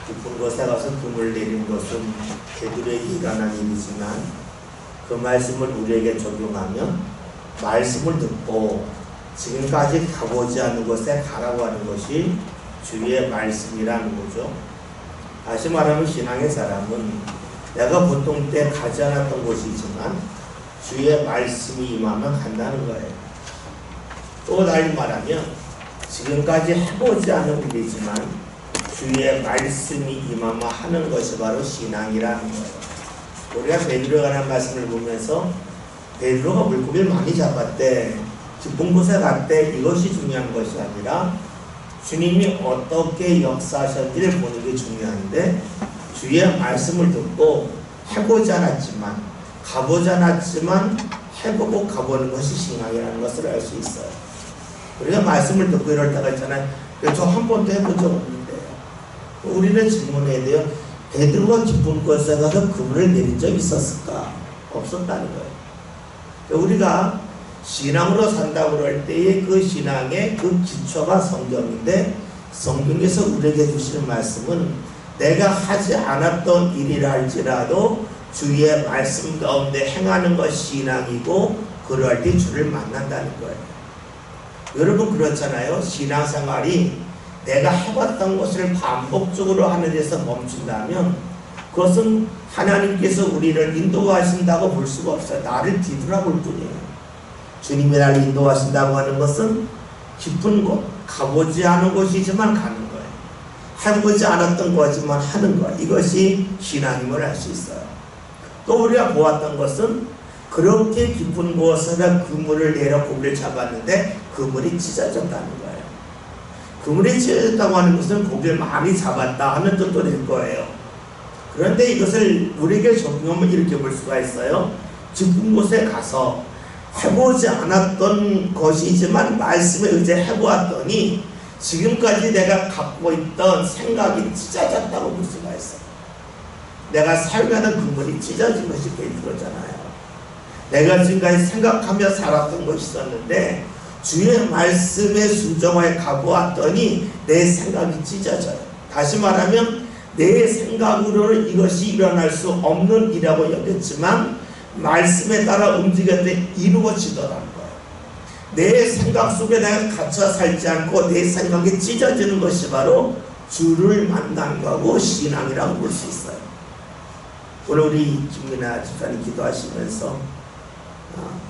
깊은 곳에 가서 금을 내린 것은 베드로에게 일어난 일이지만 그 말씀을 우리에게 적용하면 말씀을 듣고 지금까지 가보지 않은 곳에 가라고 하는 것이 주의 말씀이라는 거죠. 다시 말하면 신앙의 사람은 내가 보통 때 가지 않았던 곳이지만 주의 말씀이 임하면 간다는 거예요. 또 다시 말하면 지금까지 해보지 않은 일이지만 주의 말씀이 임하면 하는 것이 바로 신앙이라는 거예요. 우리가 베드로가 하는 말씀을 보면서 베드로가 물고기를 많이 잡았대, 깊은 곳에 갔대, 이것이 중요한 것이 아니라 주님이 어떻게 역사하셨는지를 보는 게 중요한데, 주의 말씀을 듣고 해보지 않았지만, 가보지 않았지만 해보고 가보는 것이 신앙이라는 것을 알 수 있어요. 우리가 말씀을 듣고 이럴 때가 있잖아요. 저 한 번도 해본 적 없는데요. 우리는 질문해야 돼요. 베드로가 깊은 곳에 가서 그물을 내린 적이 있었을까? 없었다는 거예요. 우리가 신앙으로 산다고 할 때의 그 신앙의 그 기초가 성경인데, 성경에서 우리에게 주시는 말씀은 내가 하지 않았던 일이라 할지라도 주의 말씀 가운데 행하는 것이 신앙이고, 그럴 때 주를 만난다는 거예요. 여러분 그렇잖아요. 신앙생활이 내가 해봤던 것을 반복적으로 하는 데서 멈춘다면 그것은 하나님께서 우리를 인도하신다고 볼 수가 없어요. 나를 뒤돌아볼 뿐이에요. 주님이 나를 인도하신다고 하는 것은 깊은 곳, 가보지 않은 곳이지만 가는 거예요. 해보지 않았던 거지만 하는 거, 이것이 신앙임을 알 수 있어요. 또 우리가 보았던 것은 그렇게 깊은 곳에 그물을 내려 고기를 잡았는데 그물이 찢어졌다는 거예요. 그물이 찢어졌다고 하는 것은 고기를 많이 잡았다 하는 뜻도 될 거예요. 그런데 이것을 우리에게 적용하면 이렇게 볼 수가 있어요. 깊은 곳에 가서 해보지 않았던 것이지만 말씀에 의지해 보았더니 지금까지 내가 갖고 있던 생각이 찢어졌다고 볼 수가 있어요. 내가 살면은 그물이 찢어진 것이 베드로잖아요. 내가 지금까지 생각하며 살았던 것이 있었는데 주의 말씀에 순종하여 가보았더니 내 생각이 찢어져요. 다시 말하면 내 생각으로는 이것이 일어날 수 없는 일이라고 여겼지만 말씀에 따라 움직였는데 이루어지더라는 거예요. 내 생각 속에 내가 갇혀 살지 않고 내 생각이 찢어지는 것이 바로 주를 만난 거고 신앙이라고 볼 수 있어요. 오늘 우리 김민아 집사님 기도하시면서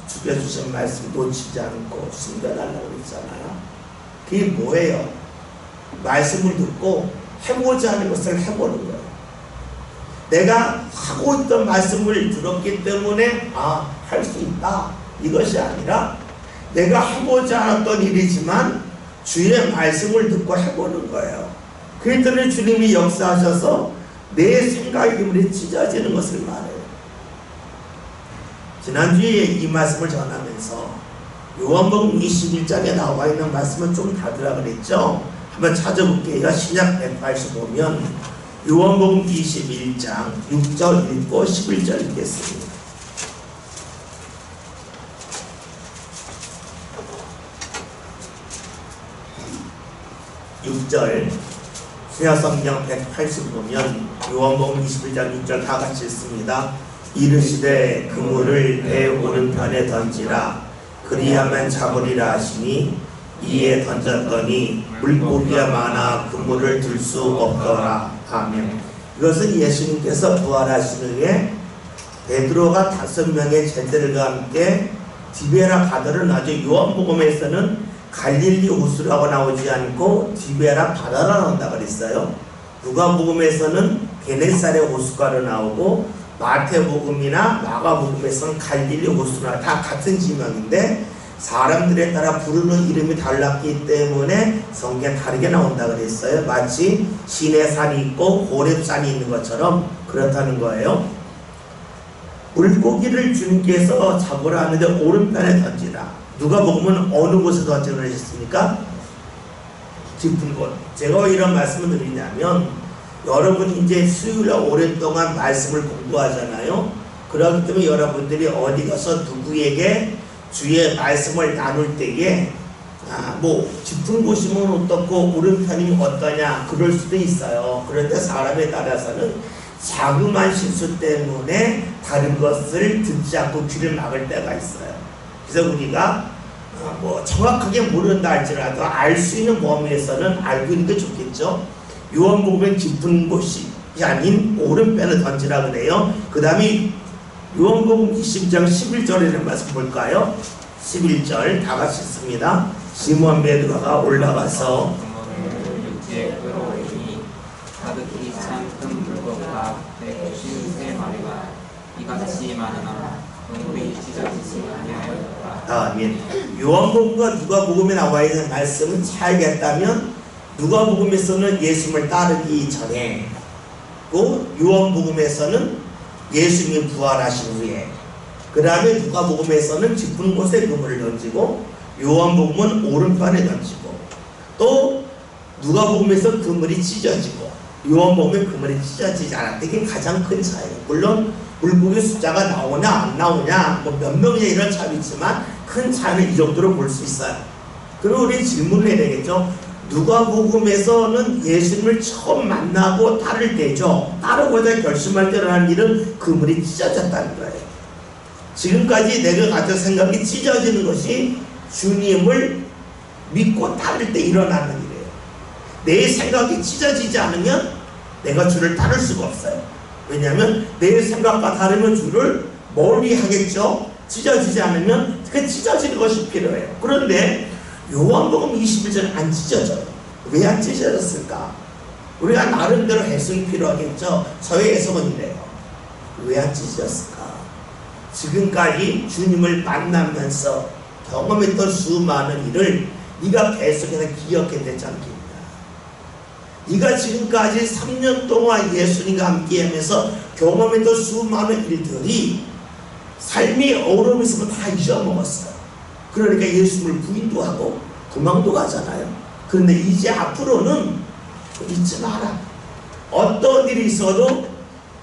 주께 주신 말씀 놓치지 않고 숨겨달라고 그랬잖아요. 그게 뭐예요? 말씀을 듣고 해보지 않은 것을 해보는 거예요. 내가 하고 있던 말씀을 들었기 때문에 할 수 있다, 이것이 아니라 내가 해보지 않았던 일이지만 주의 말씀을 듣고 해보는 거예요. 그랬더니 주님이 역사하셔서 내 생각의 그물이 찢어지는 것을 말해요. 지난주에 이 말씀을 전하면서 요한복음 21장에 나와 있는 말씀을 좀 다르라 그랬죠. 한번 찾아볼게요. 신약 185면 요한복음 21장 6절 읽고 11절 읽겠습니다. 신약성경 185면 요한복음 21장 6절 다 같이 읽습니다. 이르시되 그물을 배 오른편에 던지라, 그리하면 잡으리라 하시니 이에 던졌더니 물고기가 많아 그물을 들 수 없더라. 아멘. 이것은 예수님께서 부활하신 후에 베드로가 5명의 제자들과 함께 디베라 바다를 나죠. 요한복음에서는 갈릴리 호수라고 나오지 않고 디베라 바다라 나온다고 그랬어요. 누가복음에서는 게네사렛 호수가로 나오고 마태복음이나 마가복음에서는 갈릴리 호수나 다 같은 지명인데 사람들에 따라 부르는 이름이 달랐기 때문에 성경에 다르게 나온다 그랬어요. 마치 시내산이 있고 호렙산이 있는 것처럼 그렇다는 거예요. 물고기를 주님께서 잡으라 하는데 오른편에 던지라. 누가복음은 어느 곳에 던지라 하셨습니까? 깊은 곳. 제가 왜 이런 말씀을 드리냐면 여러분이 이제 수요일에 오랫동안 말씀을 공부하잖아요. 그렇기 때문에 여러분들이 어디 가서 누구에게 주의 말씀을 나눌 때에 뭐 깊은 곳이면 어떻고 오른편이면 어떠냐 그럴 수도 있어요. 그런데 사람에 따라서는 자그마한 실수 때문에 다른 것을 듣지 않고 귀를 막을 때가 있어요. 그래서 우리가 뭐 정확하게 모른다 할지라도 알 수 있는 범위에서는 알고 있는 게 좋겠죠. 요한복음은 깊은 곳이 아닌 오른편을 던지라 그래요. 그 다음에 요한복음 20장 11절이라는 말씀 볼까요? 11절 다 같이 읽습니다. 시몬 베드로가 올라가서 육지에 끌어올리니 가득히 찬 큰 물고기가 193마리가 이같이 많으나 그물이 찢어지지 아니하였더라. 아멘. 요한복음과 누가복음에 나와 있는 말씀은 차이겠다면 누가복음에서는 예수님을 따르기 전에 또 요한복음에서는 예수님이 부활하신 후에 그 다음에 누가복음에서는 깊은 곳에 그물을 던지고 요한복음은 오른편에 던지고 또 누가복음에서 그물이 찢어지고 요한복음에 그물이 찢어지지 않았다. 이게 가장 큰 차이예요. 물론 물고기 숫자가 나오냐 안 나오냐 뭐 몇 명이냐 이런 차이 있지만 큰 차이는 이 정도로 볼 수 있어요. 그리고 우리 질문을 해야 되겠죠. 누가복음에서는 예수님을 처음 만나고 따를 때죠. 따르고자 결심할 때 일어난 일은 그물이 찢어졌다는 거예요. 지금까지 내가 가진 생각이 찢어지는 것이 주님을 믿고 따를 때 일어나는 일이에요. 내 생각이 찢어지지 않으면 내가 주를 따를 수가 없어요. 왜냐하면 내 생각과 다르면 주를 멀리 하겠죠. 찢어지지 않으면 그 찢어지는 것이 필요해요. 그런데 요한복음 21절 안 찢어져요. 왜 안 찢어졌을까? 우리가 나름대로 해석이 필요하겠죠. 저의 해석은 이래요. 왜 안 찢어졌을까? 지금까지 주님을 만나면서 경험했던 수많은 일을 네가 계속해서 기억해내지 않겠냐. 네가 지금까지 3년 동안 예수님과 함께하면서 경험했던 수많은 일들이 삶이 어려움이 있으면 다 잊어먹었어요. 그러니까 예수님을 부인도 하고 도망도 가잖아요. 그런데 이제 앞으로는 잊지 마라. 어떤 일이 있어도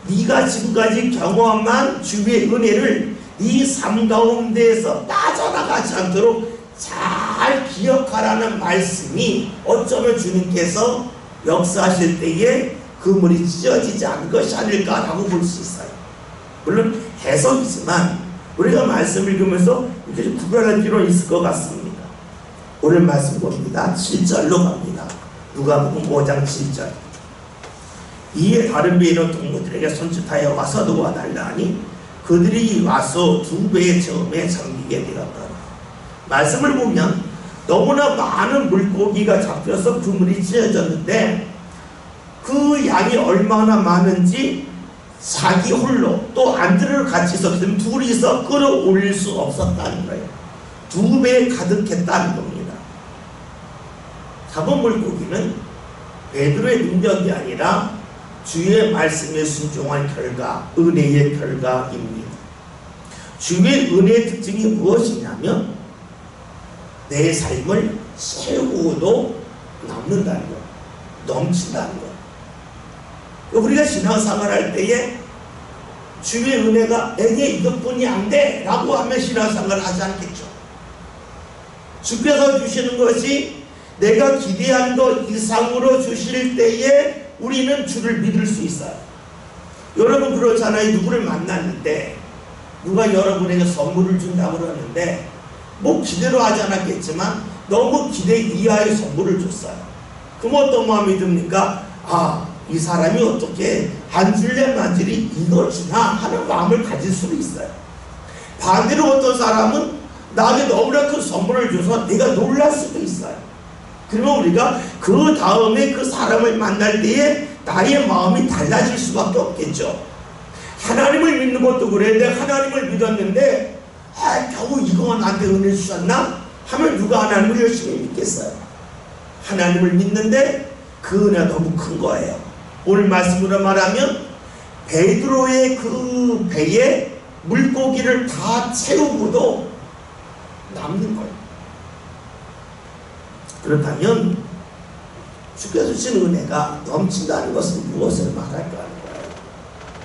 네가 지금까지 경험한 주의 은혜를 네 삶 가운데에서 빠져나가지 않도록 잘 기억하라는 말씀이 어쩌면 주님께서 역사하실 때에 그물이 찢어지지 않은 것이 아닐까라고 볼 수 있어요. 물론 해석이지만 우리가 말씀을 읽으면서 이렇게 좀 구별할 필요는 있을 것 같습니다. 오늘 말씀 봅니다. 7절로 갑니다. 누가복음 5장 7절. 이에 다른 배에 있는 동무들에게 손짓하여 와서 도와달라 하니 그들이 와서 2배의 처음에 잠기게 되었더라. 말씀을 보면 너무나 많은 물고기가 잡혀서 그물이 찢어졌는데 그 양이 얼마나 많은지 자기 홀로 또 안드레를 같이 있었기 때문에 둘이서 끌어올릴 수 없었다는 거예요. 2배에 가득했다는 겁니다. 잡은 물고기는 베드로의 능력이 아니라 주의 말씀에 순종한 결과, 은혜의 결과입니다. 주의 은혜의 특징이 무엇이냐면 내 삶을 채우고도 남는다는 것, 넘친다는 것. 우리가 신앙생활 할 때에 주의 은혜가 내게 이것뿐이 안 돼 라고 하면 신앙생활을 하지 않겠죠. 주께서 주시는 것이 내가 기대한 것 이상으로 주실 때에 우리는 주를 믿을 수 있어요. 여러분 그렇잖아요. 누구를 만났는데 누가 여러분에게 선물을 준다고 그러는데 뭐 기대로 하지 않았겠지만 너무 기대 이하의 선물을 줬어요. 그럼 어떤 마음이 듭니까? 이 사람이 어떻게 한 줄에 만질이 이걸 주나 하는 마음을 가질 수도 있어요. 반대로 어떤 사람은 나에게 너무나 큰 선물을 줘서 내가 놀랄 수도 있어요. 그러면 우리가 그 다음에 그 사람을 만날 때에 나의 마음이 달라질 수밖에 없겠죠. 하나님을 믿는 것도 그래. 내가 하나님을 믿었는데 겨우 이거 나한테 은혜 주셨나? 하면 누가 하나님을 열심히 믿겠어요. 하나님을 믿는데 그 은혜가 너무 큰 거예요. 오늘 말씀으로 말하면 베드로의 그 배에 물고기를 다 채우고도 남는 거예요. 그렇다면 주께서 주신 은혜가 넘친다는 것은 무엇을 말할까 하는 거예요.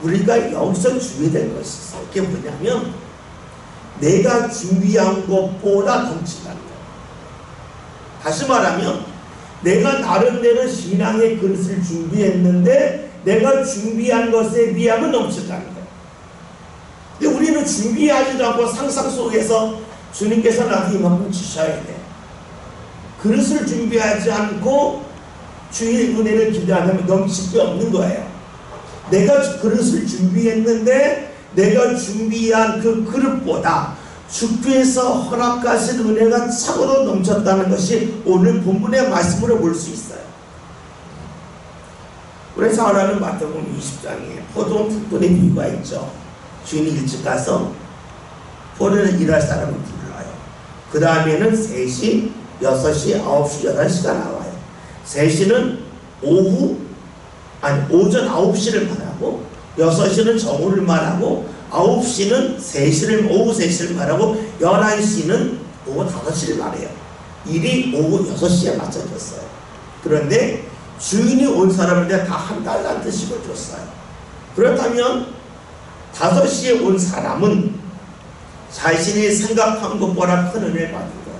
우리가 여기서 주의될 것이 있어요. 그게 뭐냐면 내가 준비한 것보다 넘친다는 거예요. 다시 말하면 내가 나름대로 신앙의 그릇을 준비했는데 내가 준비한 것에 비하면 넘친다는 거예요. 근데 우리는 준비하지도 않고 상상 속에서 주님께서 나한테 이만큼 주셔야 돼. 그릇을 준비하지 않고 주의 은혜를 기대하면 넘칠 게 없는 거예요. 내가 그릇을 준비했는데 내가 준비한 그 그릇보다 주께서 허락하신 은혜가 차고로 넘쳤다는 것이 오늘 본문의 말씀으로 볼 수 있어요. 우리 잘 아는 마태복음 20장에 포도원 특권의 비유가 있죠. 주인이 일찍 가서 포도는 일할 사람을 불러요. 그 다음에는 3시, 6시, 9시, 11시가 나와요. 3시는 오전 9시를 말하고 6시는 정오를 말하고 9시는 오후 3시를 말하고 11시는 오후 5시를 말해요. 일이 오후 6시에 맞춰졌어요. 그런데 주인이 온 사람한테 다 한 달란트씩을 줬어요. 그렇다면 5시에 온 사람은 자신이 생각한 것보다 큰 은혜를 받은 거예요.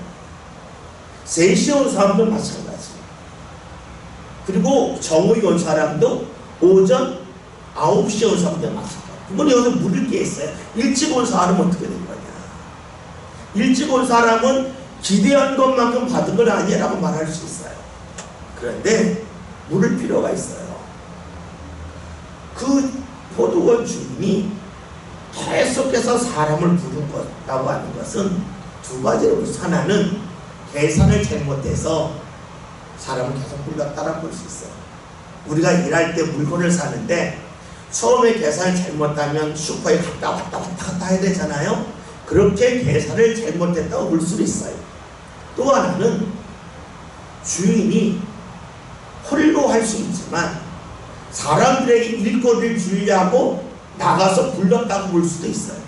3시에 온 사람도 마찬가지. 그리고 정오에 온 사람도 오전 9시에 온 사람도 마찬가지. 그건 여기서 물을 게 있어요. 일찍 온 사람은 어떻게 된 거냐. 일찍 온 사람은 기대한 것만큼 받은 건 아니라고 말할 수 있어요. 그런데 물을 필요가 있어요. 그 포도원 주인이 계속해서 사람을 부른 것라고 하는 것은 두 가지로 볼 수. 하나는 계산을 잘못해서 사람을 계속 불렀다라고 볼 수 있어요. 우리가 일할 때 물건을 사는데 처음에 계산을 잘못하면 슈퍼에 왔다 갔다 해야 되잖아요. 그렇게 계산을 잘못했다고 볼 수도 있어요. 또 하나는 주인이 홀로 할 수 있지만 사람들에게 일거리를 주려고 나가서 불렀다고 볼 수도 있어요.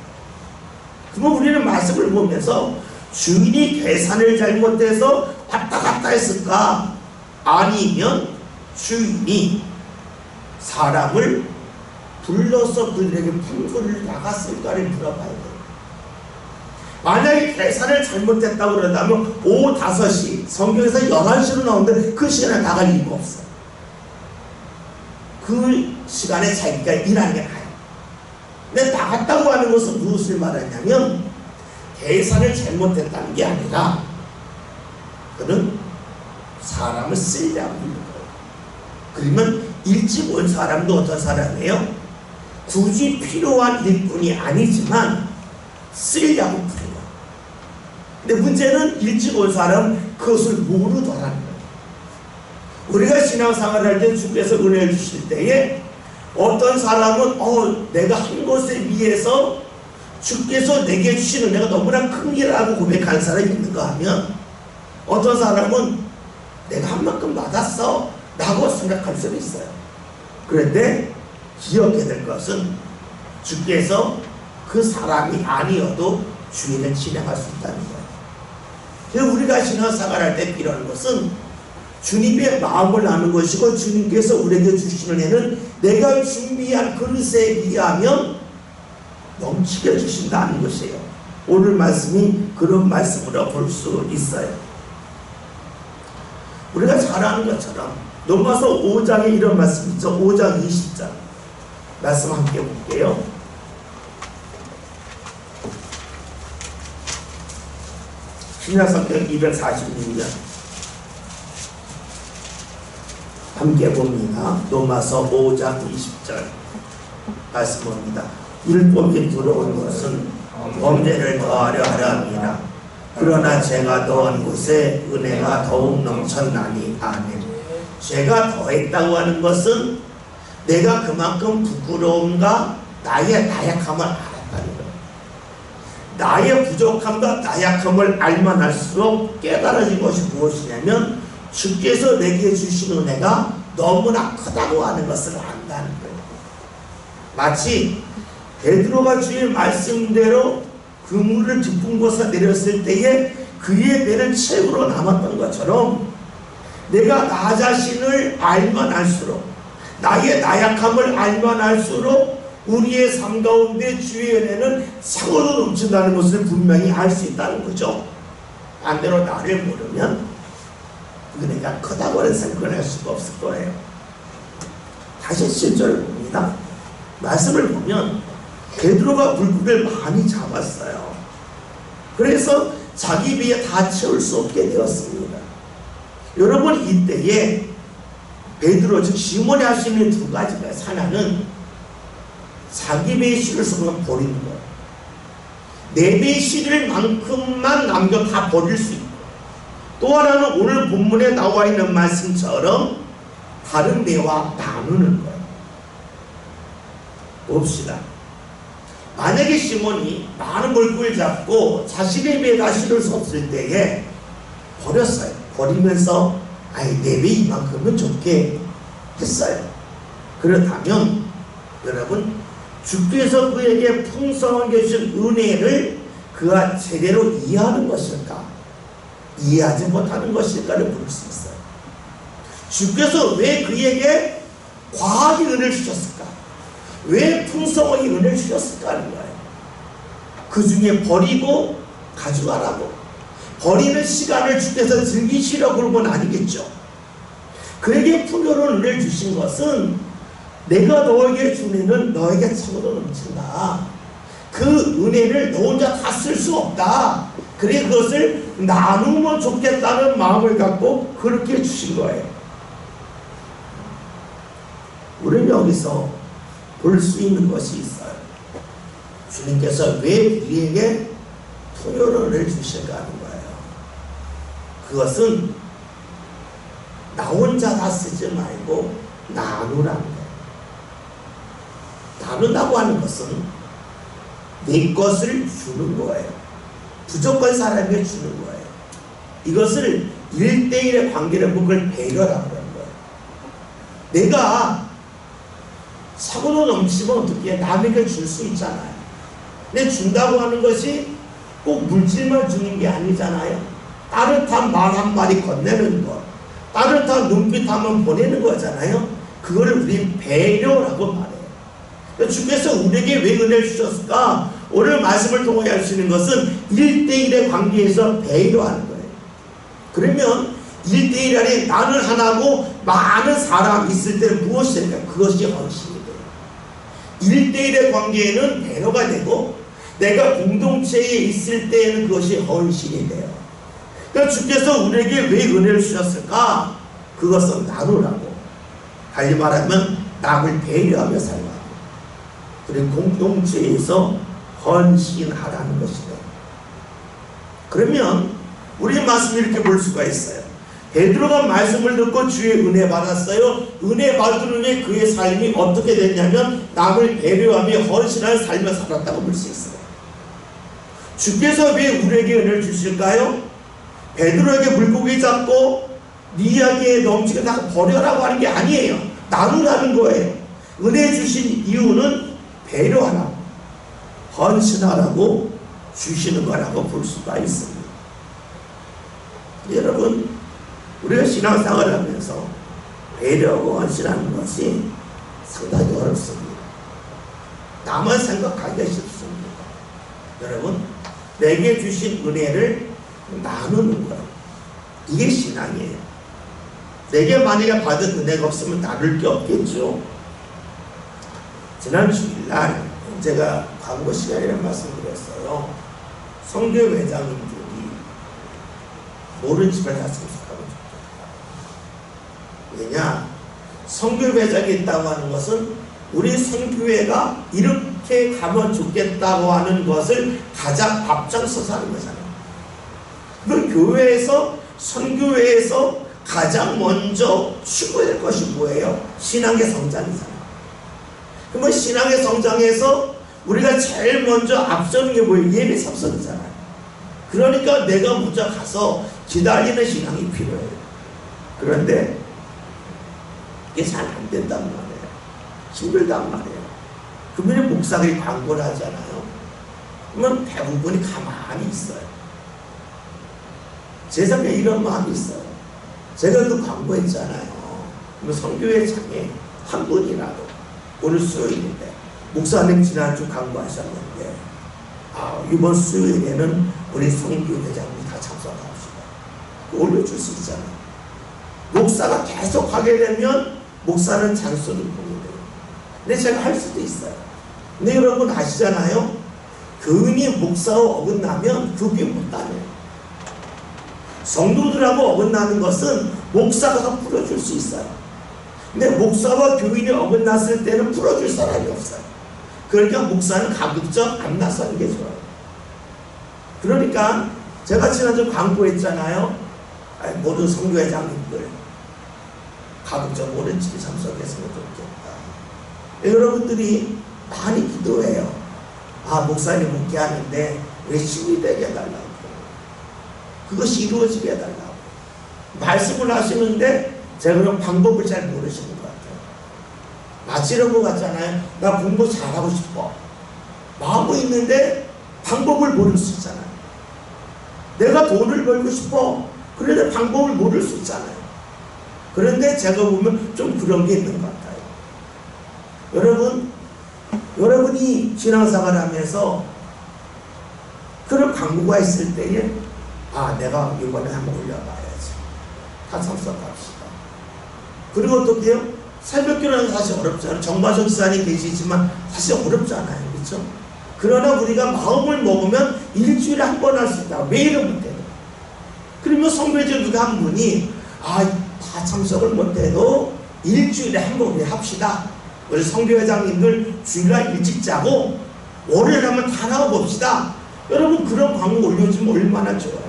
그러면 우리는 말씀을 보면서 주인이 계산을 잘못해서 왔다 갔다 했을까? 아니면 주인이 사람을 불러서 그들에게 품고를 나갔을까를 물어봐야 돼요. 만약에 계산을 잘못했다고 그런다면 오후 5시, 성경에서 11시로 나오는데 그 시간에 나갈 이유가 없어요. 그 시간에 자기가 일하는 게 나아요. 근데 나갔다고 하는 것은 무엇을 말하냐면 계산을 잘못했다는 게 아니라 그는 사람을 쓰려고 있는 거예요. 그러면 일찍 온 사람도 어떤 사람이에요? 굳이 필요한 일꾼이 아니지만 쓰려고 부른 거예요. 근데 문제는 일찍 온 사람은 그것을 모르더라는 거예요. 우리가 신앙생활을 할 때 주께서 은혜를 주실 때에 어떤 사람은 내가 한 것에 비해서 주께서 내게 주신 은혜가 너무나 큰 일이라고 고백하는 사람이 있는가 하면 어떤 사람은 내가 한 만큼 받았어 라고 생각할 수도 있어요. 그런데 기억해야 될 것은 주께서 그 사람이 아니어도 주인을 진행할 수 있다는 거예요. 그래서 우리가 신앙생활 할 때 필요한 것은 주님의 마음을 아는 것이고 주님께서 우리에게 주시는 애는 내가 준비한 그릇에 의하면 넘치게 주신다는 것이에요. 오늘 말씀이 그런 말씀으로 볼 수 있어요. 우리가 잘 아는 것처럼 로마서 5장에 이런 말씀 있죠. 5장 20절 말씀 함께 볼게요. 신약성경 246년 함께 봅니다. 로마서 5장 20절 말씀 봅니다. 율법이 들어온 것은 범죄를 더하려 함이라. 그러나 죄가 더한 곳에 은혜가 더욱 넘쳤나니. 아멘. 죄가 더했다고 하는 것은 내가 그만큼 부끄러움과 나의 나약함을 알았다는 거예요. 나의 부족함과 나약함을 알만 할수록 깨달아진 것이 무엇이냐면 주께서 내게 주신 은혜가 너무나 크다고 하는 것을 안다는 거예요. 마치 베드로가 주의 말씀대로 그물을 깊은 곳에 내렸을 때에 그의 배는 채우러 남았던 것처럼 내가 나 자신을 알만 할수록 나의 나약함을 알만 할수록 우리의 삶 가운데 주의 은혜는 차고도 넘친다는 것을 분명히 알 수 있다는 거죠. 반대로 나를 모르면 은혜가 크다고는 생각할 수가 없을 거예요. 다시 7절을 봅니다. 말씀을 보면 베드로가 물고기를 많이 잡았어요. 그래서 자기 배에 다 채울 수 없게 되었습니다. 여러분, 이때에 베드로 즉 시몬이 할 수 있는 두 가지가, 하나는 자기 배에 실을 수만 버리는 거예요. 내 배에 실을 만큼만 남겨 다 버릴 수 있고, 또 하나는 오늘 본문에 나와 있는 말씀처럼 다른 배와 나누는 거예요. 봅시다. 만약에 시몬이 많은 물고기를 잡고 자신의 배에다 실을 수 없을 때에 버렸어요. 버리면서 내 배 이만큼은 좋게 했어요. 그렇다면 여러분, 주께서 그에게 풍성하게 주신 은혜를 그가 제대로 이해하는 것일까, 이해하지 못하는 것일까를 물을 수 있어요. 주께서 왜 그에게 과하게 은혜를 주셨을까, 왜 풍성하게 은혜를 주셨을까 하는 거예요. 그 중에 버리고 가져가라고, 버리는 시간을 주께서 즐기시라고 그런 건 아니겠죠. 그에게 풍요로운 은혜를 주신 것은 내가 너에게 준 은혜는 너에게 차고도 넘친다. 그 은혜를 너 혼자 다 쓸 수 없다. 그래 그것을 나누면 좋겠다는 마음을 갖고 그렇게 주신 거예요. 우리는 여기서 볼 수 있는 것이 있어요. 주님께서 왜 우리에게 풍요로운 은혜를 주실까 하는 거예요. 그것은 나 혼자 다 쓰지 말고 나누라는 거예요. 나눈다고 하는 것은 내 것을 주는 거예요. 부족한 사람에게 주는 거예요. 이것을 1대1의 관계를 보고 그걸 배려라고 하는 거예요. 내가 사고도 넘치면 어떻게 남에게 줄 수 있잖아요. 근데 준다고 하는 것이 꼭 물질만 주는 게 아니잖아요. 따뜻한 말 한마디 건네는 것, 따뜻한 눈빛 한번 보내는 거잖아요. 그거를 우리 배려라고 말해요. 주께서 우리에게 왜 은혜를 주셨을까? 오늘 말씀을 통해 할 수 있는 것은 1대1의 관계에서 배려하는 거예요. 그러면 1대1 안에 나는 하나고 많은 사람이 있을 때는 무엇이 될까? 그것이 헌신이 돼요. 1대1의 관계에는 배려가 되고, 내가 공동체에 있을 때에는 그것이 헌신이 돼요. 그러니까 주께서 우리에게 왜 은혜를 주셨을까? 그것은 나누라고, 달리 말하면 남을 배려하며 살라고, 그리고 공동체에서 헌신하라는 것이죠. 그러면 우리 말씀을 이렇게 볼 수가 있어요. 베드로가 말씀을 듣고 주의 은혜 받았어요. 은혜 받은 후에 그의 삶이 어떻게 됐냐면 남을 배려하며 헌신하는 삶을 살았다고 볼 수 있어요. 주께서 왜 우리에게 은혜를 주실까요? 베드로에게 물고기 잡고 네 이야기에 넘치게 다 버려라고 하는 게 아니에요. 나누라는 거예요. 은혜 주신 이유는 배려하라고, 헌신하라고 주시는 거라고 볼 수가 있습니다. 여러분, 우리가 신앙생활을 하면서 배려하고 헌신하는 것이 상당히 어렵습니다. 나만 생각하기가 쉽습니다. 여러분, 내게 주신 은혜를 나누는 거예요. 이게 신앙이에요. 내게 만약에 받은 은혜가 없으면 나눌 게 없겠죠. 지난 주일날 제가 광고 시간이라는 말씀드렸어요. 성교 회장님들이 모르는 집을 했으면 좋겠다. 왜냐? 성교 회장이 있다고 하는 것은 우리 성교회가 이렇게 가면 좋겠다고 하는 것을 가장 앞장서서 하는 거잖아요. 그 교회에서, 선교회에서 가장 먼저 추구할 것이 뭐예요? 신앙의 성장이잖아요. 그러면 신앙의 성장에서 우리가 제일 먼저 앞서는 게 뭐예요? 예배 참석이잖아요. 그러니까 내가 먼저 가서 기다리는 신앙이 필요해요. 그런데 이게 잘 안 된단 말이에요. 힘들단 말이에요. 그러면 목사들이 광고를 하잖아요. 그러면 대부분이 가만히 있어요. 제 삶에 이런 마음이 있어요. 제가 그 광고했잖아요. 그러면 성교회 장에 한 분이라도 오늘 수요일인데 목사님 지난주 광고하셨는데 이번 수요일에는 우리 성교 회장님 다 참석합시다. 올려줄 수 있잖아요. 목사가 계속 하게 되면 목사는 잔소리를 보게 돼요. 근데 제가 할 수도 있어요. 근데 여러분 아시잖아요. 교인이 목사와 어긋나면 교비 못 다녀요. 성도들하고 어긋나는 것은 목사가 풀어줄 수 있어요. 근데 목사와 교인이 어긋났을 때는 풀어줄 사람이 없어요. 그러니까 목사는 가급적 안 나서는 게 좋아요. 그러니까 제가 지난주 광고했잖아요. 모든 선교회장님들 가급적 모든 집에 참석했으면 좋겠다. 여러분들이 많이 기도해요. 목사님 묵게 하는데 왜 힘이 되게 해달라고, 그것이 이루어지게 해달라고 말씀을 하시는데 제가 그런 방법을 잘 모르시는 것 같아요. 마치 이런 거 같잖아요. 나 공부 잘하고 싶어. 마음은 있는데 방법을 모를 수 있잖아요. 내가 돈을 벌고 싶어. 그런데 방법을 모를 수 있잖아요. 그런데 제가 보면 좀 그런 게 있는 것 같아요. 여러분이 신앙생활 하면서 그런 광고가 있을 때에 내가 이번에 한번 올려봐야지. 다 참석합시다. 그리고 어떻게 해요? 새벽기도는 사실 어렵잖아요. 정마정 지사님 계시지만 사실 어렵잖아요. 그렇죠? 그러나 우리가 마음을 먹으면 일주일에 한 번 할 수 있다. 매일은 못해요. 그러면 성교제 누가 한 분이 다 참석을 못해도 일주일에 한 번 우리 합시다. 우리 성교회장님들 주일날 일찍 자고 월요일 하면 다 나와봅시다. 여러분 그런 광고 올려주면 얼마나 좋아요.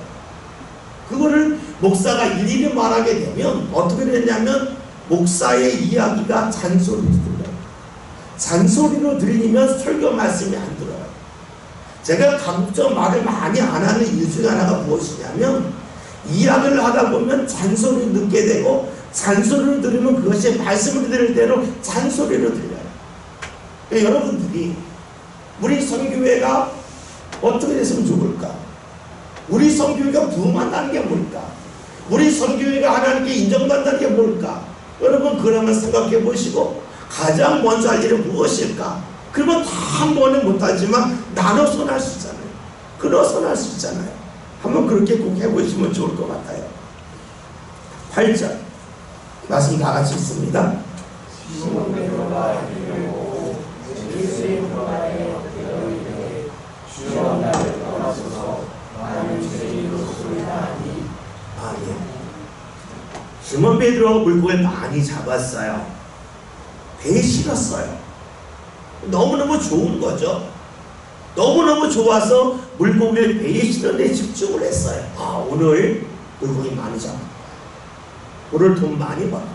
그거를 목사가 일일이 말하게 되면 어떻게 되냐면 목사의 이야기가 잔소리로 들려요. 잔소리로 들리면 설교 말씀이 안 들어요. 제가 가급적 말을 많이 안 하는 이유 중에 하나가 무엇이냐면 이야기를 하다 보면 잔소리를 듣게 되고 잔소리를 들으면 그것이 말씀을 들을 대로 잔소리로 들려요. 그러니까 여러분들이 우리 선교회가 어떻게 됐으면 좋을까? 우리 선교회가 부흥한다는 게 뭘까? 우리 선교회가 하나님께 인정받는다는 게 뭘까? 여러분 그걸 한번 생각해 보시고 가장 먼저 할 일은 무엇일까? 그러면 다 한 번에 못하지만 나눠서 할 수 있잖아요. 끊어서 할 수 있잖아요. 한번 그렇게 꼭 해보시면 좋을 것 같아요. 8절 말씀 다 같이 있습니다. 시몬 베드로가 물고기를 많이 잡았어요. 배에 실었어요. 너무너무 좋은 거죠. 너무너무 좋아서 물고기를 배에 실었는데 집중을 했어요. 오늘 물고기 많이 잡았다. 오늘 돈 많이 벌었다.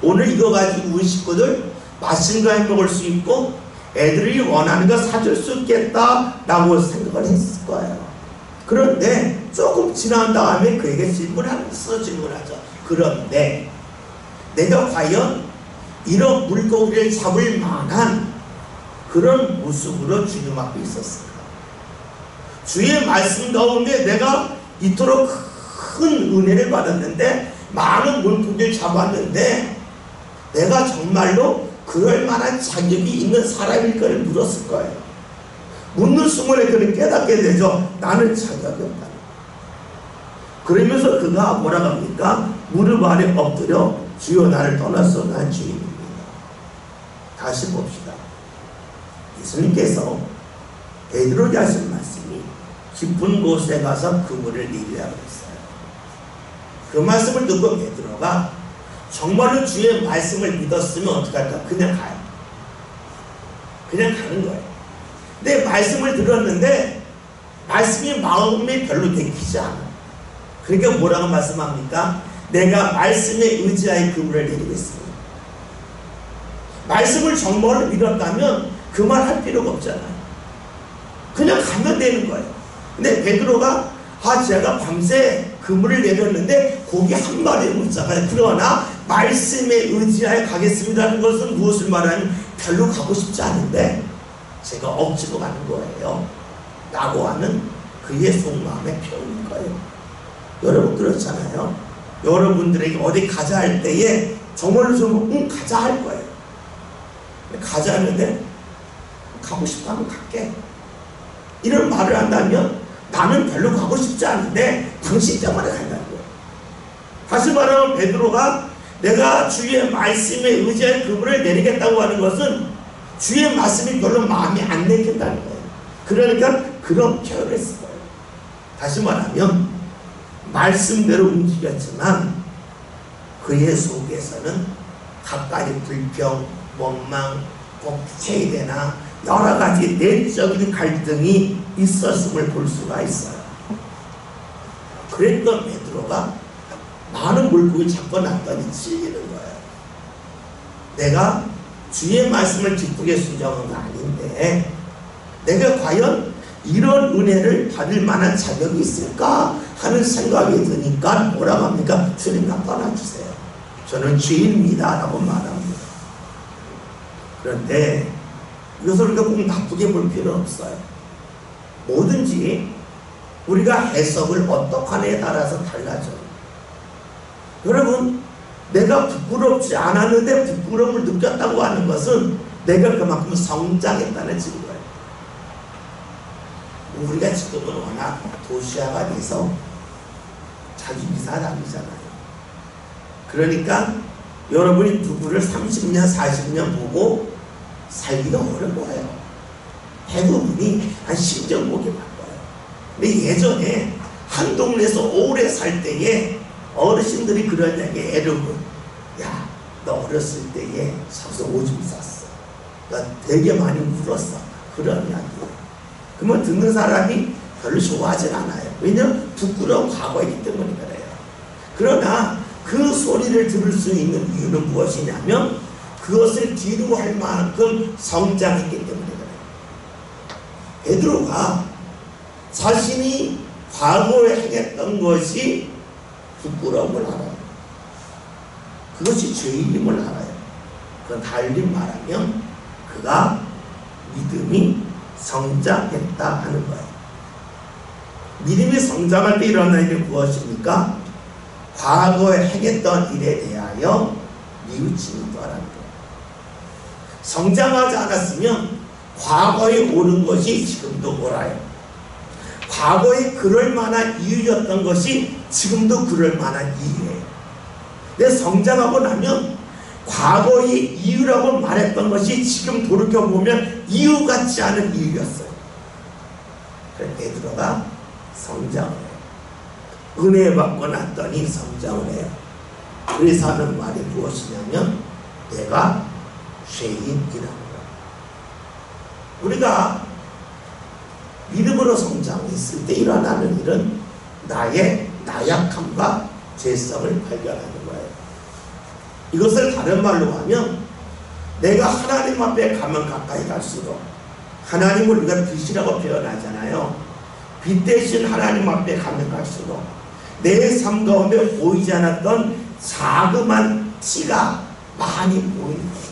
오늘 이거 가지고 우리 식구들 맛있는 거 해먹을 수 있고 애들이 원하는 거 사줄 수 있겠다라고 생각을 했을 거예요. 그런데 조금 지난 다음에 그에게 질문하죠. 그런데 내가 과연 이런 물고기를 잡을 만한 그런 모습으로 주님 앞에 있었을까? 주의 말씀 가운데 내가 이토록 큰 은혜를 받았는데 많은 물고기를 잡았는데 내가 정말로 그럴 만한 자격이 있는 사람일까를 물었을 거예요. 묻는 순간에 그를 깨닫게 되죠. 나는 자격이 없다. 그러면서 그가 뭐라고 합니까? 무릎 아래 엎드려 주여 나를 떠났어 난 주인입니다. 다시 봅시다. 예수님께서 베드로에게 하신 말씀이 깊은 곳에 가서 그물을 내리라고 했어요. 그 말씀을 듣고 베드로가 정말로 주의 말씀을 믿었으면 어떻게 할까? 그냥 가요. 그냥 가는 거예요. 근데 말씀을 들었는데 말씀이 마음에 별로 내키지 않아요. 그러니까 뭐라고 말씀합니까? 내가 말씀에 의지하여 그물을 내리겠습니다. 말씀을 정말로 믿었다면 그 말 할 필요가 없잖아요. 그냥 가면 되는 거예요. 근데 베드로가 제가 밤새 그물을 내렸는데 고기 한 마리 못 잡아요. 그러나 말씀에 의지하여 가겠습니다는 것은 무엇을 말하면 별로 가고 싶지 않은데 제가 억지로 가는 거예요 라고 하는 그의 속마음의 표현인 거예요. 여러분 그렇잖아요. 여러분들에게 어디 가자 할 때에 정말로 좀 가자 할 거예요. 가자 하는데 가고 싶다면 갈게 이런 말을 한다면 나는 별로 가고 싶지 않은데 당신 때문에 간다는 거예요. 다시 말하면 베드로가 내가 주의 말씀에 의지한 그물을 내리겠다고 하는 것은 주의 말씀이 별로 마음에 안 내긴다는 거예요. 그러니까 그렇게 했어요. 다시 말하면 말씀대로 움직였지만 그의 속에서는 각가지 불평, 원망, 체대나 여러 가지 내적인 갈등이 있었음을 볼 수가 있어요. 그랬던 베드로가 많은 물고기 잡고 났더니 찔리는 거예요. 내가 주의 말씀을 기쁘게 순종한 거 아닌데 내가 과연 이런 은혜를 받을 만한 자격이 있을까 하는 생각이 드니까 뭐라고 합니까? 주님 나 떠나주세요. 저는 죄인입니다 라고 말합니다. 그런데 이것을 우리가 꼭 나쁘게 볼 필요는 없어요. 뭐든지 우리가 해석을 어떻게 하느냐에 따라서 달라져요. 여러분, 내가 부끄럽지 않았는데 부끄러움을 느꼈다고 하는 것은 내가 그만큼 성장했다는 증거예요. 우리가 지금은 워낙 도시화가 돼서 자기 미사 다니잖아요. 그러니까 여러분이 누구를 30년, 40년 보고 살기가 어려워요. 대부분이 한 10년 보기 바빠요. 근데 예전에 한 동네에서 오래 살 때에 어르신들이 그런 얘기 애르고, 야, 너 어렸을 때에 서서 오줌 쌌어. 너 되게 많이 울었어. 그런 이야기예요. 그러면 듣는 사람이 별로 좋아하진 않아요. 왜냐하면 부끄러운 과거이기 때문에 그래요. 그러나 그 소리를 들을 수 있는 이유는 무엇이냐면 그것을 뒤로 할 만큼 성장했기 때문에 그래요. 베드로가 자신이 과거에 행했던 것이 부끄러움을 알아요. 그것이 죄인임을 알아요. 그건 달리 말하면 그가 믿음이 성장했다 하는 거예요. 믿음이 성장할 때 일어나는 일이 무엇입니까? 과거에 행했던 일에 대하여 뉘우침이 떠나는 거예요. 성장하지 않았으면 과거에 옳은 것이 지금도 옳아요. 과거에 그럴 만한 이유였던 것이 지금도 그럴 만한 이유예요. 근데 성장하고 나면 과거의 이유라고 말했던 것이 지금 돌이켜보면 이유 같지 않은 이유였어요. 그래서 베드로가 성장을 해요. 은혜 받고 났더니 성장을 해요. 그래서 하는 말이 무엇이냐면 내가 죄인이라는 거예요. 우리가 믿음으로 성장했을 때 일어나는 일은 나의 나약함과 죄성을 발견하는 거예요. 이것을 다른 말로 하면 내가 하나님 앞에 가면 가까이 갈수록 하나님을 우리가 빛이라고 표현하잖아요. 빛 대신 하나님 앞에 가면 갈수록 내 삶 가운데 보이지 않았던 자그만 티가 많이 보이는 거예요.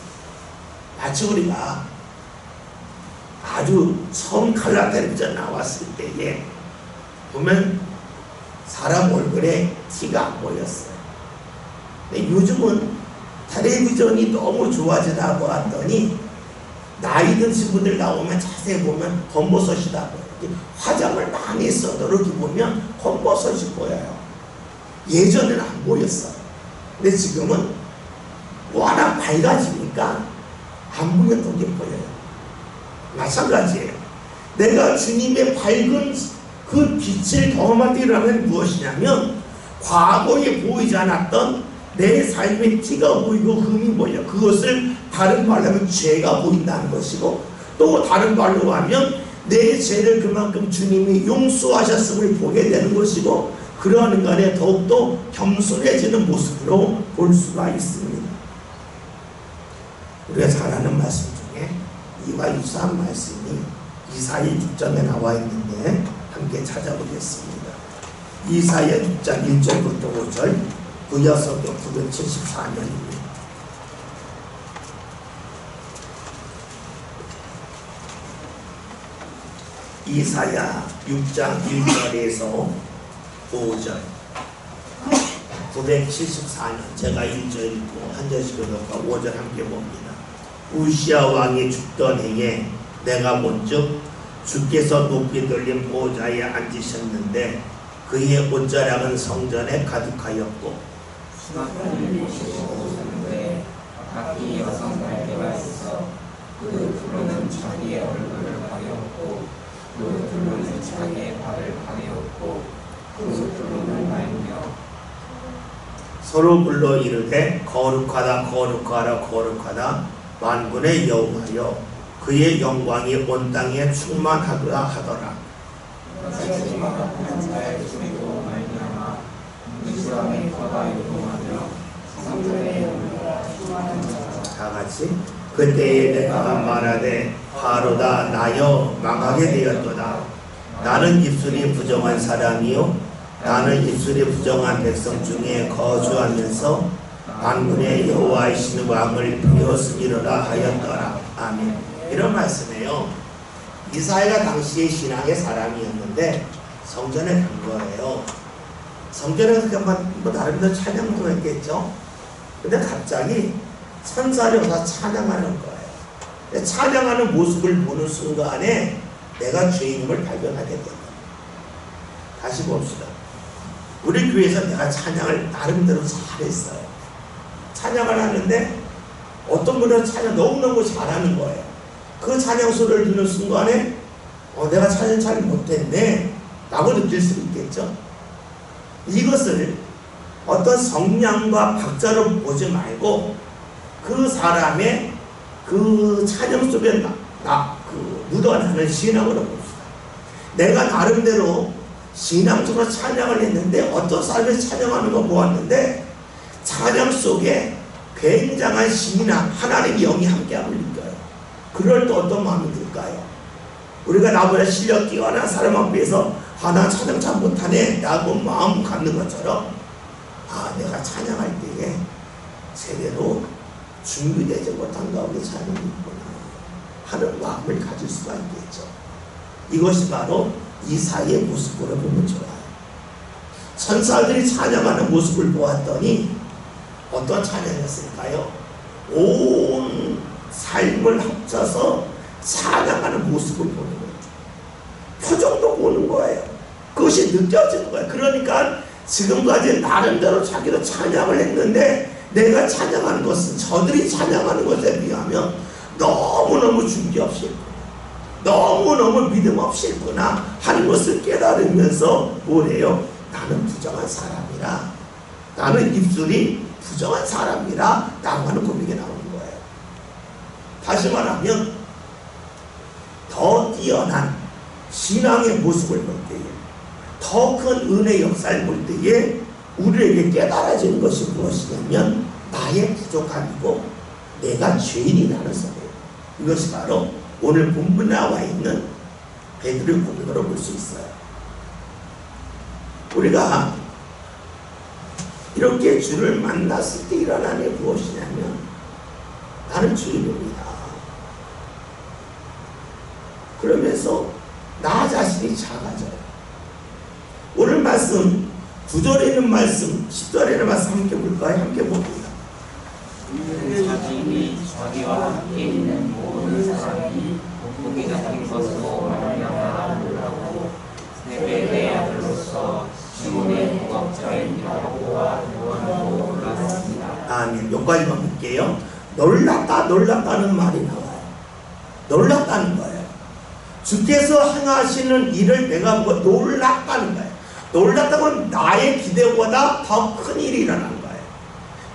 마치 우리가 아주 처음 칼라 텔레비전 나왔을 때에 보면 사람 얼굴에 티가 안 보였어요. 근데 요즘은 텔레비전이 너무 좋아지다고 하더니 나이 드신 분들 나오면 자세히 보면 검버섯이라고 화장을 많이 써도 이렇게 보면 검버섯이 보여요. 예전에는 안 보였어요. 근데 지금은 워낙 밝아지니까 안 보였던 게 보여요. 마찬가지예요. 내가 주님의 밝은 그 빛을 경험할 때 일어나는 무엇이냐면 과거에 보이지 않았던 내 삶의 티가 보이고 흠이 보여. 그것을 다른 말로 하면 죄가 보인다는 것이고, 또 다른 말로 하면 내 죄를 그만큼 주님이 용서하셨음을 보게 되는 것이고, 그러한 간에 더욱더 겸손해지는 모습으로 볼 수가 있습니다. 우리가 잘 아는 말씀 중에 이와 유사한 말씀이 이사야 6장에 나와 있는데 함께 찾아보겠습니다. 이사야 6장 1절부터 5절, 구약성경 974년입니다. 이사야 6장 1절에서 5절, 974년, 제가 1절 읽고 한 절씩 읽고 5절 함께 봅니다. 우시야 왕이 죽던 해에 내가 본즉 주께서 높이 들린 보좌에 앉으셨는데 그의 옷자락은 성전에 가득하였고 수납을 보시고 오는데 각기 6갈대가 있어 그 둘로는 자기의 얼굴을 가리었고 그 둘로는 자기의 발을 가리었고 그 둘로는 말며 서로 불러 이르되 거룩하다 거룩하다 거룩하다 만군의 여호와여 그의 영광이 온 땅에 충만하더라 하더라. 자의 주로 말미암아 이스라엘의 터가 요동하며 성전의 영광과 다 같이 그때에 내가 말하되 바로다 나여 망하게 되었도다. 나는 입술이 부정한 사람이요 나는 입술이 부정한 백성 중에 거주하면서 만군의 여호와이신 왕을 비웃으리라 하였더라. 아멘. 이런 말씀이에요. 이사야가 당시의 신앙의 사람이었는데 성전에 간 거예요. 성전에서 뭐 나름대로 찬양도 했겠죠. 근데 갑자기 천사를 와서 찬양하는 거예요. 찬양하는 모습을 보는 순간에 내가 죄인임을 발견하게 된다. 다시 봅시다. 우리 교회에서 내가 찬양을 나름대로 잘했어요. 찬양을 하는데 어떤 분은 찬양 너무너무 잘하는 거예요. 그 찬양 소리를 듣는 순간에 내가 찬양 잘 못했네 라고 느낄 수 있겠죠. 이것을 어떤 성량과 박자로 보지 말고 그 사람의 그 찬양 속에 묻어나는 신앙으로 봅시다. 내가 나름대로 신앙적으로 찬양을 했는데 어떤 사람이 찬양하는 거 보았는데 찬양 속에 굉장한 신이나 하나님의 영이 함께함을 느껴요. 그럴 때 어떤 마음이 들까요? 우리가 나보다 실력 뛰어난 사람 앞에서 나 찬양 잘 못하네 라고 마음 갖는 것처럼 내가 찬양할 때에 제대로 준비되지 못한 가운데 찬양이 있구나 하는 마음을 가질 수가 있겠죠. 이것이 바로 이사야의 모습으로 보면 좋아요. 천사들이 찬양하는 모습을 보았더니 어떤 찬양이었을까요? 온 삶을 합쳐서 찬양하는 모습을 보는 거예요. 표정도 보는 거예요. 그것이 느껴지는 거예요. 그러니까 지금까지 나름대로 자기도 찬양을 했는데 내가 찬양하는 것은 저들이 찬양하는 것에 비하면 너무너무 준비 없이 있구나. 너무너무 믿음 없이 있구나 하는 것을 깨달으면서 뭐래요? 나는 부정한 사람이라. 나는 입술이 부정한 사람이라 라고 하는 고백이 나오는 거예요. 다시 말하면 더 뛰어난 신앙의 모습을 볼 때에 더 큰 은혜 역사를 볼 때에 우리에게 깨달아지는 것이 무엇이냐면 나의 부족함이고 내가 죄인이라는 소리예요. 이것이 바로 오늘 본문에 나와 있는 베드로의 고백으로 볼 수 있어요. 우리가 이렇게 주를 만났을 때 일어나는 게 무엇이냐면 나는 죄인입니다. 그러면서 나 자신이 작아져요. 오늘 말씀 9절에 있는 말씀 10절에 있는 말씀 함께 볼까요? 함께 봅니다. 자신이 자기와 함께 있는 모든 사람이 복이 잡힌 것으로 말미암아 세배의 아들로서 시몬의 부업자인 야고보와 요한도 놀랐습니다. 아멘. 여기까지만 볼게요. 놀랐다는 말이 나와요. 놀랐다는 거예요. 주께서 행하시는 일을 내가 보고 놀랐다는 거예요. 놀랐다고는 나의 기대보다 더 큰 일이 일어난 거예요.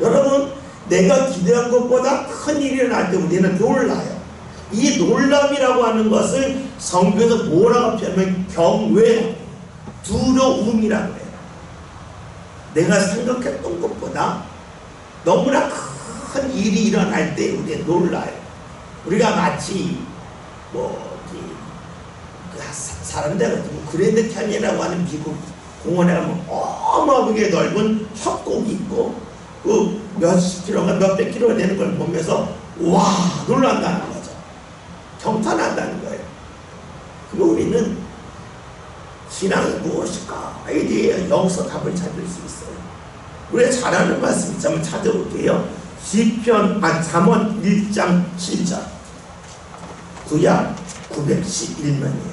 여러분, 내가 기대한 것보다 큰 일이 일어날 때 우리는 놀라요. 이 놀람이라고 하는 것을 성경에서 뭐라고 표현하면 경외, 두려움이라고 해요. 내가 생각했던 것보다 너무나 큰 일이 일어날 때 우리는 놀라요. 우리가 마치 사람들 그랜드 캐니언이라고 하는 미국 공원에 가면 어마어마하게 넓은 협곡이 있고 그 몇십 킬로가 몇백 킬로가 되는 걸 보면서 와 놀란다는 거죠. 경탄한다는 거예요. 그리고 우리는 신앙이 무엇일까에 대해 여기서 답을 찾을 수 있어요. 우리가 잘 아는 말씀 한번 찾아볼게요. 잠언 1장 7절 구약 911면이에요.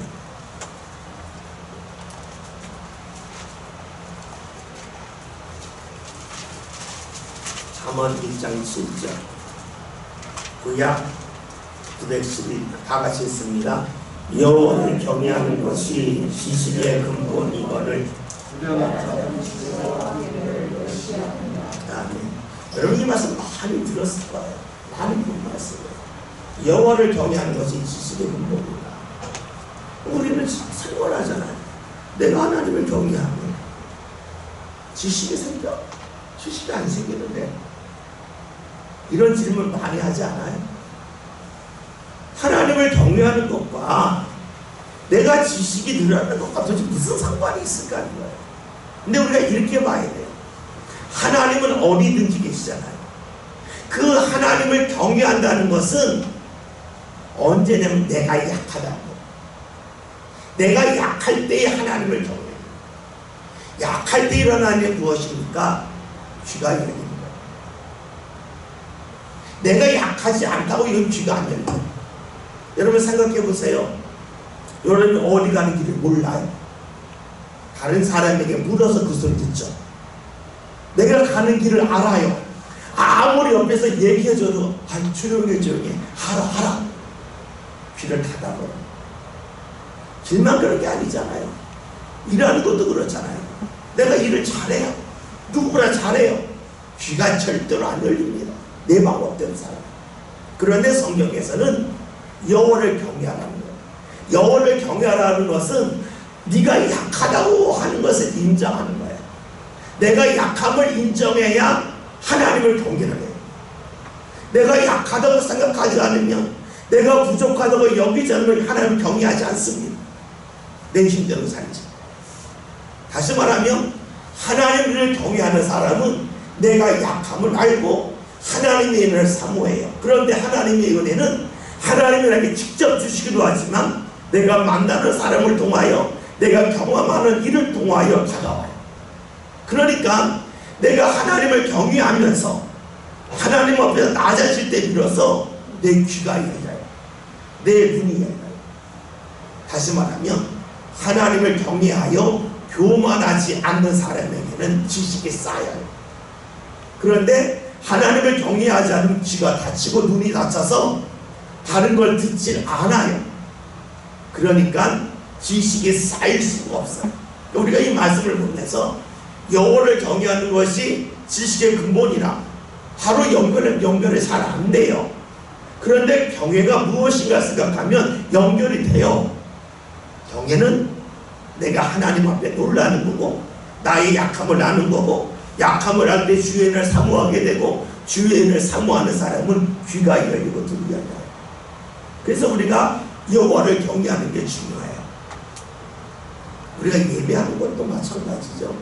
잠언 1장 7절. 구약 912 다 같이 읽습니다. 여호와를 경외하는 것이 지식의 근본이거늘. 여러분 이 말씀 많이 들었을 거예요. 많이 본 말씀이에요. 여호와를 경외하는 것이 지식의 근본이다. 우리는 생활하잖아요. 내가 하나님을 경외하면 지식이 생겨? 지식이 안 생기는데 이런 질문 많이 하지 않아요? 하나님을 경외하는 것과 내가 지식이 늘어나는 것과 도대체 무슨 상관이 있을까 하는 거예요. 근데 우리가 이렇게 봐야 돼요. 하나님은 어디든지 계시잖아요. 그 하나님을 경외한다는 것은 언제냐면 내가 약하다고. 내가 약할 때에 하나님을 경외해요. 약할 때 일어나는 게 무엇입니까? 귀가 열립니다. 내가 약하지 않다고 이건 귀가 안 열립니다. 여러분 생각해 보세요. 여러분 어디 가는 길을 몰라요. 다른 사람에게 물어서 그 소리 듣죠. 내가 가는 길을 알아요. 아무리 옆에서 얘기해줘도 조용히 하라 귀를 닫아버려. 길만 그런 게 아니잖아요. 일하는 것도 그렇잖아요. 내가 일을 잘해요. 누구나 잘해요. 귀가 절대로 안 열립니다. 내 방법대로 살아요. 그런데 성경에서는 여호와를 경외하라는 거예요. 여호와를 경외하라는 것은 네가 약하다고 하는 것을 인정하는 거예요. 내가 약함을 인정해야 하나님을 경외를 해요. 내가 약하다고 생각하지 않으면, 내가 부족하다고 여기지 않으면 하나님을 경외하지 않습니다. 내 힘대로 살지. 다시 말하면 하나님을 경외하는 사람은 내가 약함을 알고 하나님의 은혜를 사모해요. 그런데 하나님의 은혜는 하나님이 나에게 직접 주시기도 하지만 내가 만나는 사람을 통하여, 내가 경험하는 일을 통하여 다가와요. 그러니까 내가 하나님을 경외하면서 하나님 앞에서 낮아질 때 비로소 내 귀가 열려요. 내 눈이 열려요. 다시 말하면 하나님을 경외하여 교만하지 않는 사람에게는 지식이 쌓여요. 그런데 하나님을 경외하지 않으면 귀가 닫히고 눈이 닫혀서 다른 걸 듣질 않아요. 그러니까 지식이 쌓일 수가 없어요. 우리가 이 말씀을 보면서 여호와를 경외하는 것이 지식의 근본이라 바로 연결이 잘 안 돼요. 그런데 경외가 무엇인가 생각하면 연결이 돼요. 경외는 내가 하나님 앞에 놀라는 거고, 나의 약함을 아는 거고, 약함을 알 때 주의 은혜를 사모하게 되고, 주의 은혜를 사모하는 사람은 귀가 열리고 눈이 열려요. 그래서 우리가 여호와를 경외하는 게 중요해요. 우리가 예배하는 것도 마찬가지죠.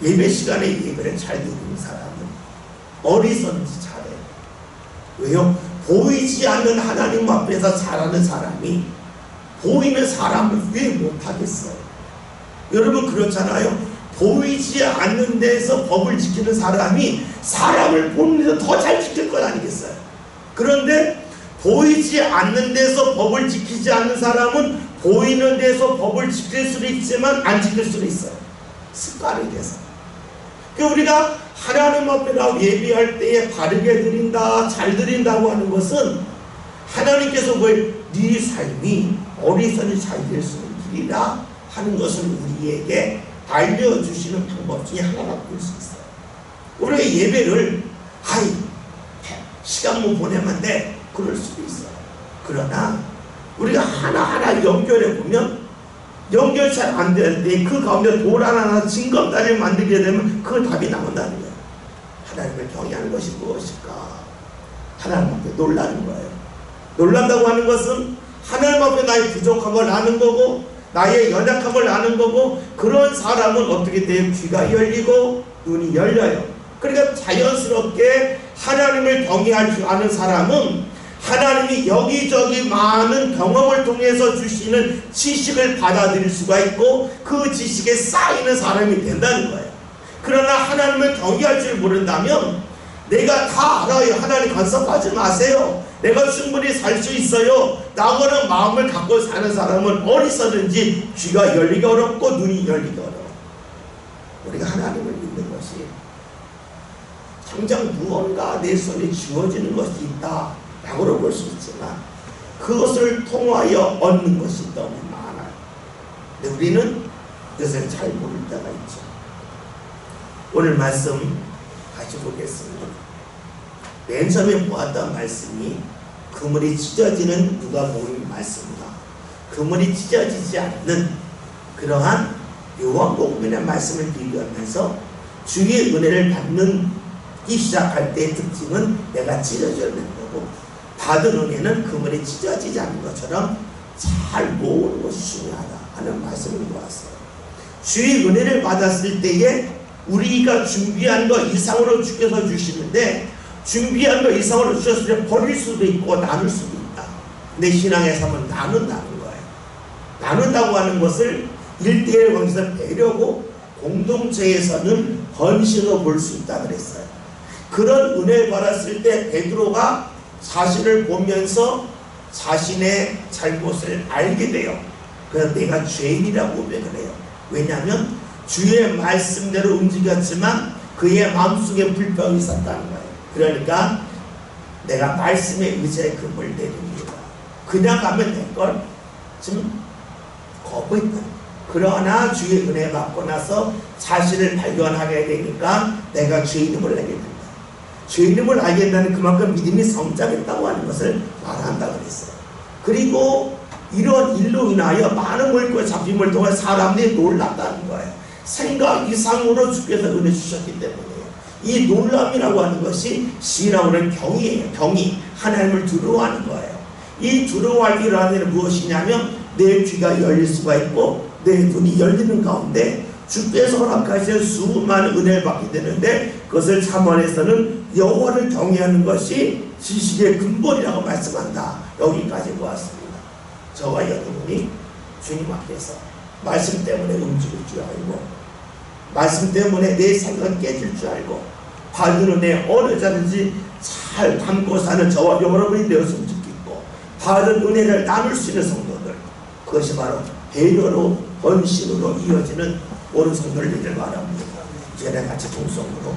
예배 시간에 예배를 잘 드리는 사람은 어디서든지 잘해요. 왜요? 보이지 않는 하나님 앞에서 잘하는 사람이 보이는 사람을 왜 못하겠어요? 여러분 그렇잖아요. 보이지 않는 데서 법을 지키는 사람이 사람을 보는 데서 더 잘 지킬 것 아니겠어요? 그런데 보이지 않는 데서 법을 지키지 않는 사람은 보이는 데서 법을 지킬 수도 있지만 안 지킬 수도 있어요. 습관이 돼서. 그러니까 우리가 하나님 앞에 나와 예배할 때에 바르게 드린다, 잘 드린다고 하는 것은 하나님께서 네 삶이 어디서든 잘 될 수 있는 길이라 하는 것을 우리에게 알려주시는 방법 중에 하나가 될 수 있어요. 우리가 예배를 시간 못 보내면 돼, 그럴 수도 있어요. 그러나 우리가 하나하나 연결해 보면 연결 잘 안 되는데 그 가운데 돌 하나 징검다리를 만들게 되면 그 답이 나온다는 거예요. 하나님을 경외하는 것이 무엇일까? 하나님 앞에 놀라는 거예요. 놀란다고 하는 것은 하나님 앞에 나의 부족함을 아는 거고, 나의 연약함을 아는 거고, 그런 사람은 어떻게 돼요? 귀가 열리고 눈이 열려요. 그러니까 자연스럽게 하나님을 경외할 줄 아는 사람은 하나님이 여기저기 많은 경험을 통해서 주시는 지식을 받아들일 수가 있고 그 지식에 쌓이는 사람이 된다는 거예요. 그러나 하나님을 경외할 줄 모른다면 내가 다 알아요. 하나님 간섭하지 마세요. 내가 충분히 살 수 있어요. 라고는 마음을 갖고 사는 사람은 어디서든지 귀가 열리기 어렵고 눈이 열리기 어려워. 우리가 하나님을 믿는 것이 당장 무언가 내 손에 쥐어지는 것이 있다 라고 볼 수 있지만 그것을 통하여 얻는 것이 너무 많아요. 근데 우리는 그것을 잘 모를 때가 있죠. 오늘 말씀 같이 보겠습니다. 맨 처음에 보았던 말씀이 그물이 찢어지는 누가복음 말씀입니다. 그물이 찢어지지 않는 그러한 요한복음의 말씀을 비교하면서 주의 은혜를 받기 시작할 때의 특징은 내가 찢어져야 되는 거고, 받은 은혜는 그물이 찢어지지 않는 것처럼 잘 모으는 것이 중요하다 하는 말씀을 보았어요. 주의 은혜를 받았을 때에 우리가 준비한 것 이상으로 주께서 주시는데, 준비한 것 이상으로 주셨을 때 버릴 수도 있고 나눌 수도 있다. 근데 신앙의 삶은 나눈다는 거예요. 나눈다고 하는 것을 1대1 관계에서 배려고, 공동체에서는 헌신으로 볼 수 있다 그랬어요. 그런 은혜를 받았을 때 베드로가 자신을 보면서 자신의 잘못을 알게 돼요. 그래서 내가 죄인이라고 고백을 해요. 왜냐하면 주의 말씀대로 움직였지만 그의 마음속에 불평이 있었다는 거예요. 그러니까 내가 말씀에 의지해 금을 내립니다. 그냥 가면 될걸 지금 거부했다. 그러나 주의 은혜 받고 나서 자신을 발견하게 되니까 내가 죄인임을 알게 된다. 죄인임을 알게 된다는 그만큼 믿음이 성장했다고 하는 것을 말한다 그랬어요. 그리고 이런 일로 인하여 많은 물고기 잡힘을 통해 사람들이 놀랐다는 거예요. 생각 이상으로 주께서 은혜 주셨기 때문이에요. 이 놀람이라고 하는 것이 시라고 하는 경이에요. 경이, 하나님을 두려워하는 거예요. 이 두려워할 일은 무엇이냐면 내 귀가 열릴 수가 있고 내 눈이 열리는 가운데 주께서 허락하신 수많은 은혜를 받게 되는데, 그것을 참원해서는 여호와를 경외하는 것이 지식의 근본이라고 말씀한다. 여기까지 보았습니다. 저와 여러분이 주님 앞에서 말씀 때문에 움직일 줄 알고, 말씀 때문에 내 생각은 깨질 줄 알고, 받은 은혜 어느 자든지 잘 담고 사는 저와 여러분이 되었으면 좋겠고, 받은 은혜를 나눌 수 있는 성도들, 그것이 바로 배려로 헌신으로 이어지는 옳은 성도를 되길 바랍니다. 이제 같이 동성으로